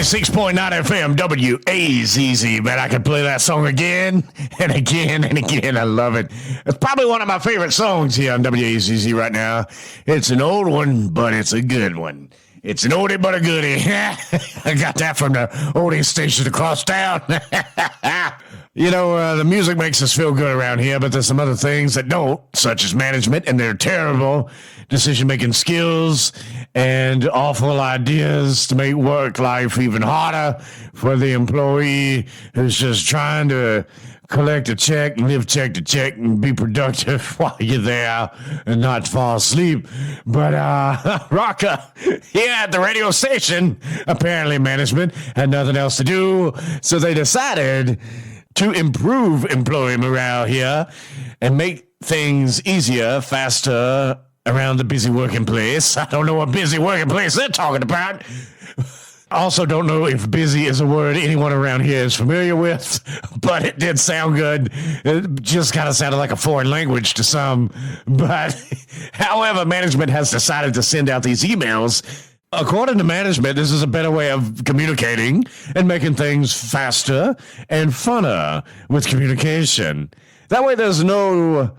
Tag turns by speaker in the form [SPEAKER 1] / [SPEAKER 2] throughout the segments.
[SPEAKER 1] 96.9 FM, WAZZ. Man, I could play that song again and again and again. I love it. It's probably one of my favorite songs here on WAZZ right now. It's an old one, but it's a good one. It's an oldie but a goodie. I got that from the oldie station across town. You know, the music makes us feel good around here, but there's some other things that don't, such as management and their terrible decision-making skills and awful ideas to make work life even harder for the employee who's just trying to collect a check and live check to check and be productive while you're there and not fall asleep. But Rocka, here at the radio station, apparently management had nothing else to do, so they decided to improve employee morale here and make things easier, faster around the busy working place. I don't know what busy working place they're talking about. Also don't know if busy is a word anyone around here is familiar with, but it did sound good. It just kind of sounded like a foreign language to some. But however, management has decided to send out these emails. According to management, this is a better way of communicating and making things faster and funner with communication. That way there's no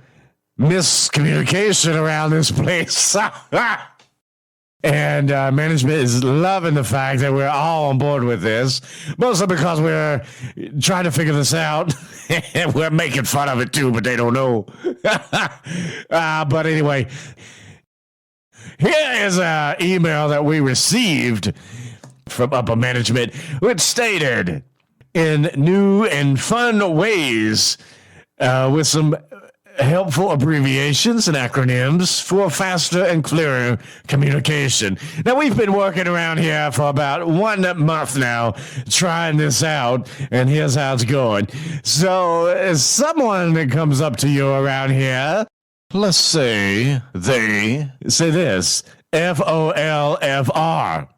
[SPEAKER 1] miscommunication around this place. And management is loving the fact that we're all on board with this, mostly because we're trying to figure this out. And we're making fun of it too, but they don't know. But anyway, here is an email that we received from upper management, which stated, in new and fun ways, with some helpful abbreviations and acronyms for faster and clearer communication. Now, we've been working around here for about 1 month now, trying this out, and here's how it's going. So, as someone that comes up to you around here, let's say they say this, FOLFR.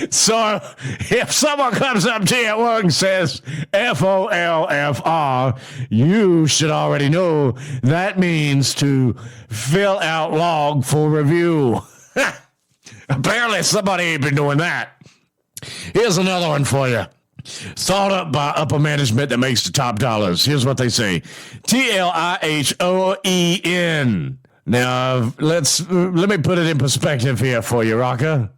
[SPEAKER 1] So if someone comes up to you at work and says FOLFR, you should already know that means to fill out log for review. Apparently somebody ain't been doing that. Here's another one for you. Thought up by upper management that makes the top dollars. Here's what they say. TLIHOEN. Now, let me put it in perspective here for you, Rocka.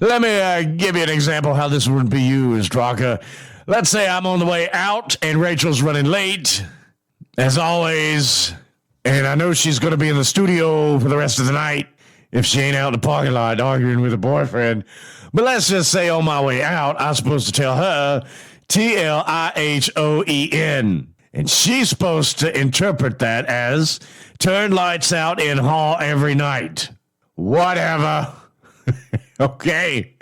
[SPEAKER 1] Let me give you an example how this would be used, Rocka. Let's say I'm on the way out and Rachel's running late, as always, and I know she's going to be in the studio for the rest of the night if she ain't out in the parking lot arguing with her boyfriend. But let's just say on my way out, I'm supposed to tell her TLIHOEN. And she's supposed to interpret that as turn lights out in hall every night. Whatever. Okay.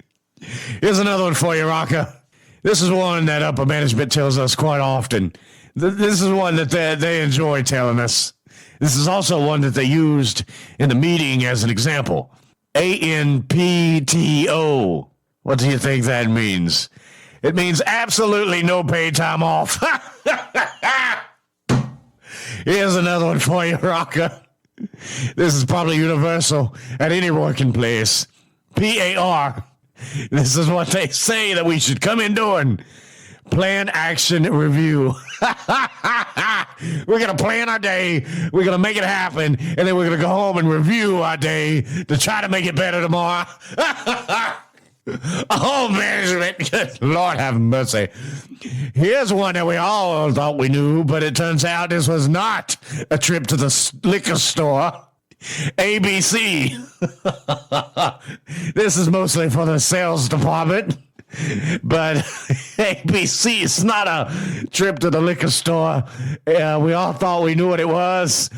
[SPEAKER 1] Here's another one for you, Rocka. This is one that upper management tells us quite often. This is one that they enjoy telling us. This is also one that they used in the meeting as an example. ANPTO. What do you think that means? It means absolutely no paid time off. Here's another one for you, Rocka. This is probably universal at any working place. PAR. This is what they say that we should come in doing. Plan, action, review. We're going to plan our day. We're going to make it happen. And then we're going to go home and review our day to try to make it better tomorrow. Oh, management. Good Lord have mercy. Here's one that we all thought we knew, but it turns out this was not a trip to the liquor store. ABC. This is mostly for the sales department, but ABC is not a trip to the liquor store. We all thought we knew what it was,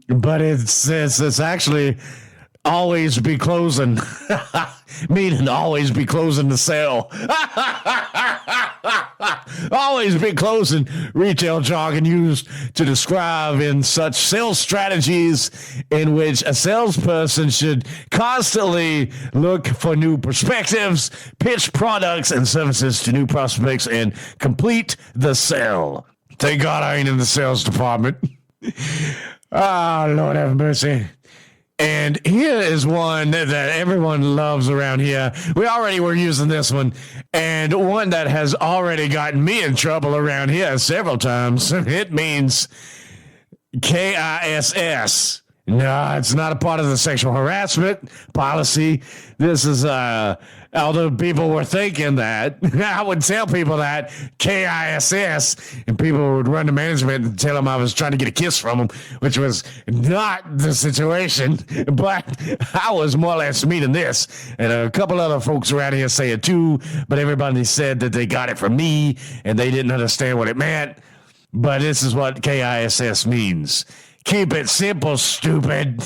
[SPEAKER 1] but it's actually always be closing, meaning always be closing the sale. Always be closing, retail jargon used to describe in such sales strategies in which a salesperson should constantly look for new perspectives, pitch products and services to new prospects, and complete the sale. Thank God I ain't in the sales department. Oh, Lord have mercy. And here is one that everyone loves around here. We already were using this one And one that has already gotten me in trouble around here several times. It means KISS. No, it's not a part of the sexual harassment policy. This is, although people were thinking that, I would tell people that, KISS, and people would run to management and tell them I was trying to get a kiss from them, which was not the situation, but I was more or less meaning this. And a couple other folks around here say it too, but everybody said that they got it from me, and they didn't understand what it meant. But this is what KISS means. Keep it simple, stupid.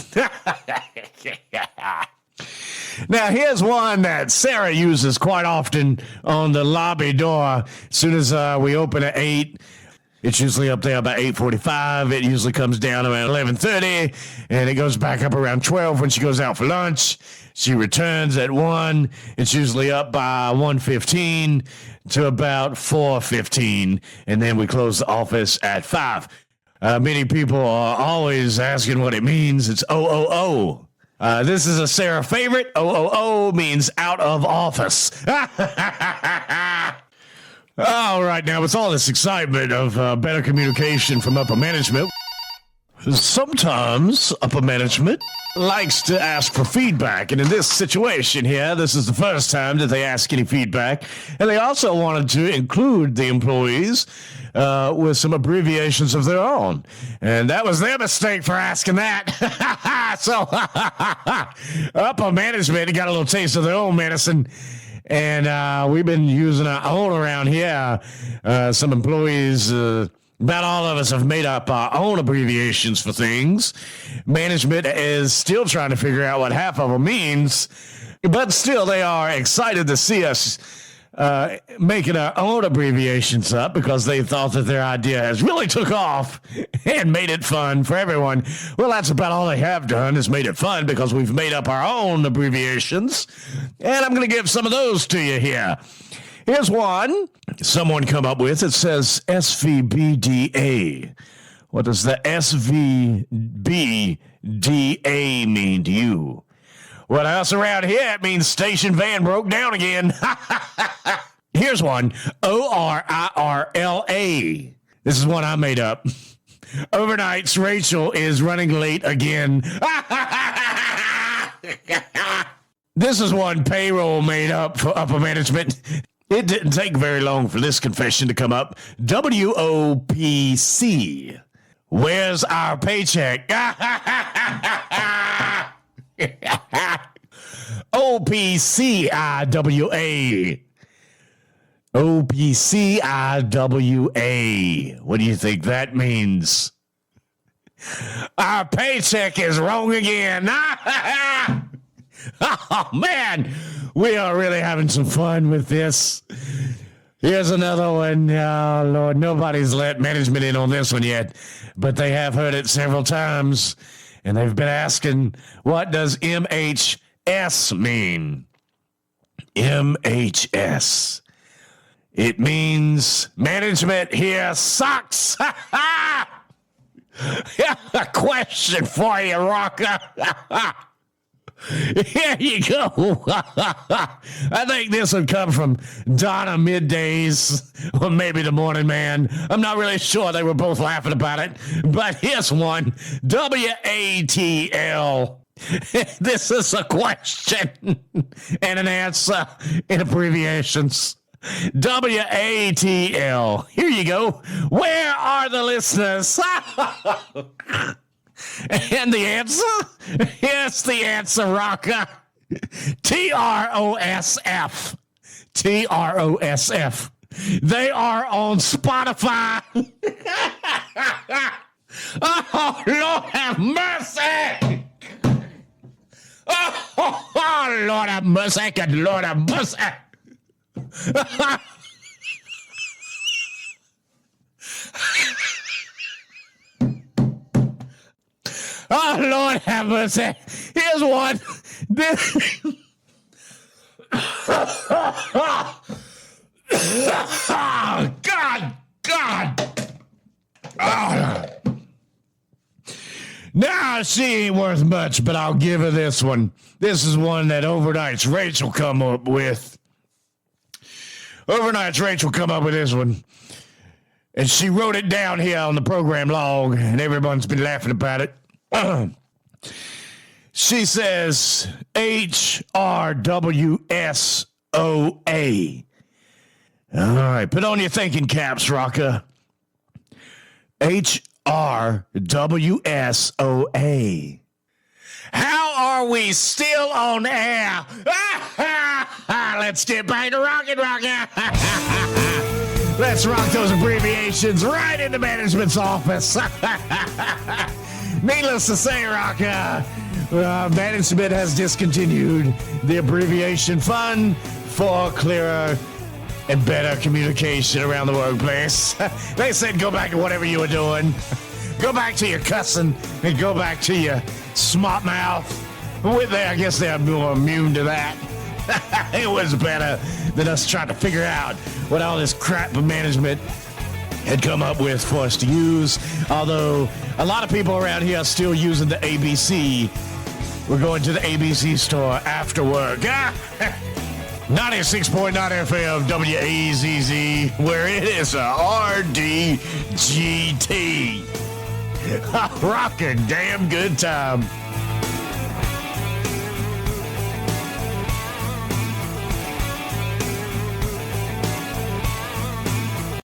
[SPEAKER 1] Now, here's one that Sarah uses quite often on the lobby door. As soon as we open at 8, it's usually up there about 8:45. It usually comes down around 11:30, and it goes back up around 12 when she goes out for lunch. She returns at 1. It's usually up by 1:15 to about 4:15, and then we close the office at 5. Many people are always asking what it means. It's OOO. This is a Sarah favorite. OOO means out of office. All right, now, with all this excitement of better communication from upper management, sometimes upper management likes to ask for feedback. And in this situation here, this is the first time that they ask any feedback. And they also wanted to include the employees with some abbreviations of their own. And that was their mistake for asking that. So upper management got a little taste of their own medicine. And we've been using our own around here. Some employees, about all of us, have made up our own abbreviations for things. Management is still trying to figure out what half of them means. But still, they are excited to see us making our own abbreviations up because they thought that their idea has really took off and made it fun for everyone. Well, that's about all they have done is made it fun because we've made up our own abbreviations. And I'm going to give some of those to you here. Here's one someone come up with. It says SVBDA. What does the SVBDA mean to you? Well, us around here, it means station van broke down again. Here's one. ORIRLA. This is one I made up. Overnights, Rachel is running late again. This is one payroll made up for upper management. It didn't take very long for this confession to come up. WOPC. Where's our paycheck? OPCIWA. OPCIWA. What do you think that means? Our paycheck is wrong again. Oh, man. We are really having some fun with this. Here's another one. Oh, Lord, nobody's let management in on this one yet, but they have heard it several times, and they've been asking, what does MHS mean? MHS. It means management here sucks. A question for you, Rocker. Here you go. I think this would come from Donna Middays or maybe the Morning Man. I'm not really sure. They were both laughing about it. But here's one. WATL. This is a question and an answer in abbreviations. WATL. Here you go. Where are the listeners? And the answer? Here's the answer, Rocker. TROSF. TROSF. They are on Spotify. Oh, Lord have mercy. Oh, Lord have mercy. Good Lord have mercy. Oh, Lord have mercy. Here's one. God. Oh. Now, she ain't worth much, but I'll give her this one. This is one that overnights Rachel come up with. Overnight's Rachel come up with this one. And she wrote it down here on the program log, and everyone's been laughing about it. She says, HRWSOA. All right, put on your thinking caps, Rocker. HRWSOA. How are we still on air? Let's get back to rockin'. Let's rock those abbreviations right into management's office. Needless to say, Rocker, management has discontinued the abbreviation fund for clearer and better communication around the workplace. They said go back to whatever you were doing. Go back to your cussing and go back to your smart mouth. I guess they're more immune to that. It was better than us trying to figure out what all this crap management had come up with for us to use. Although a lot of people around here are still using the ABC. We're going to the ABC store after work. 96.9 FM WAZZ, where it is a RDGT. Rockin' damn good time.